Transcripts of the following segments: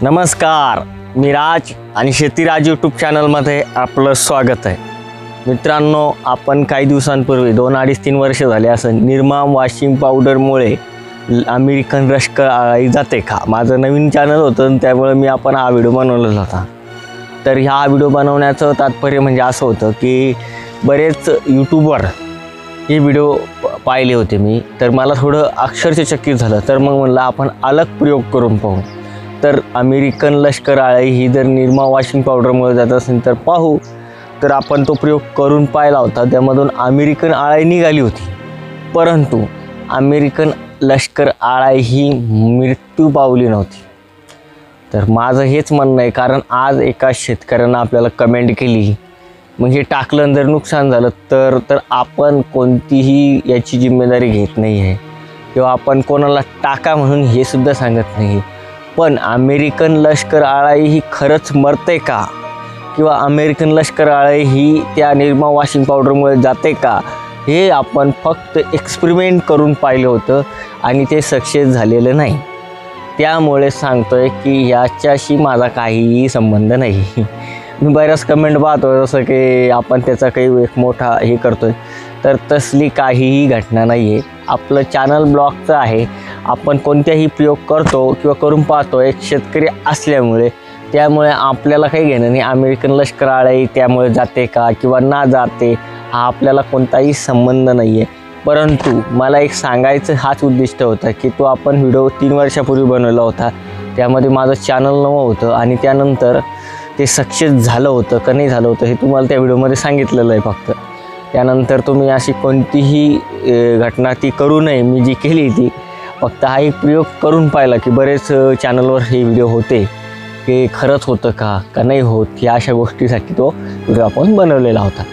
नमस्कार, मी राज आणि शेतीराज यूट्यूब चॅनलमध्ये आपलं स्वागत आहे. मित्रांनो, आपण काही दिवसांपूर्वी 2-3 वर्ष झाले असं निरमा वॉशिंग पावडरमुळे अमेरिकन लष्कर आळी जाते का, माझं नवीन चॅनल होतं त्यामुळे मी हा व्हिडिओ बनवलेला होता. तर ह्या व्हिडिओ बनवण्याचं तात्पर्य म्हणजे असं होतं की बरेच यूट्यूबवर हे व्हिडिओ पाहिले होते मी, तर मला थोडं अक्षरशः चकित झालं. तर मग म्हणलं आपण अलग प्रयोग करून पाहू. तर अमेरिकन लष्कर आळी ही जर निरमा वॉशिंग पावडरमुळे जात असेल तर पाहू. तर आपण तो प्रयोग करून पाहिला होता, त्यामधून अमेरिकन आळी निघाली होती, परंतु अमेरिकन लष्कर आळी ही मृत्यू पावली नव्हती. तर माझं हेच म्हणणं आहे, कारण आज एका शेतकऱ्यानं आपल्याला कमेंट केली, म्हणजे टाकलं जर नुकसान झालं तर आपण कोणतीही याची जिम्मेदारी घेत नाही आहे किंवा आपण कोणाला टाका म्हणून हे सुद्धा सांगत नाही. पण अमेरिकन लष्कर आळी ही खरंच मरते का, किंवा अमेरिकन लष्कर आळी ही त्या निरमा वॉशिंग पावडरमुळे जाते का, हे आपण फक्त एक्सपेरिमेंट करून पाहिलं होतं आणि ते सक्सेस झालेलं नाही. त्यामुळे सांगतोय की याच्याशी माझा काहीही संबंध नाही. मी बऱ्याच कमेंट पाहतो जसं की आपण त्याचा काही एक मोठा हे करतोय, तर तसली काहीही घटना नाही आहे. आपलं चॅनल ब्लॉगचं आहे, आपण कोणत्याही प्रयोग करतो किंवा करून पाहतो एक शेतकरी असल्यामुळे, त्यामुळे आपल्याला काही घेणं नाही अमेरिकन लष्कर आळी त्यामुळे जाते का किंवा ना जाते, हा आपल्याला कोणताही संबंध नाही आहे. परंतु मला एक सांगायचं हाच उद्दिष्ट होता की तो आपण व्हिडिओ 3 वर्षापूर्वी बनवला होता, त्यामध्ये माझं चॅनल नवं होतं आणि त्यानंतर ते सक्सेस झालं होतं का नाही झालं होतं हे तुम्हाला त्या व्हिडिओमध्ये सांगितलेलं आहे. फक्त त्यानंतर तुम्ही अशी कोणतीही घटना ती करू नये, मी जी केली ती फक्त हा एक प्रयोग करून पाहिला की बरेच चॅनलवर हे व्हिडिओ होते की खरंच होतं का नाही होत, ह्या अशा गोष्टीसाठी तो व्हिडिओ आपण बनवलेला होता.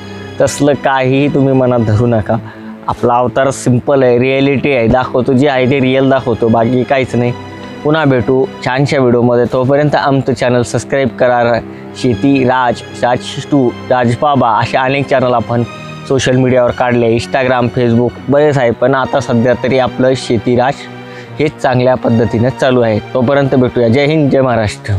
तसलं काहीही तुम्ही मनात धरू नका. आपला अवतार सिम्पल आहे, रिॲलिटी आहे, दाखवतो जे आहे ते रिअल दाखवतो, बाकी काहीच नाही. पुन्हा भेटू छानशा व्हिडिओमध्ये. तोपर्यंत आमचं चॅनल सबस्क्राईब करा. शेती राज, राज2, राजबाबा असे अनेक चॅनल आपण सोशल मीडियावर काढले, इंस्टाग्राम, फेसबुक बरेच आहे, पण आता सध्या तरी आपलं शेतीराज हेच चांगल्या पद्धतीने चालू आहे. तोपर्यंत भेटूया. जय हिंद, जय महाराष्ट्र.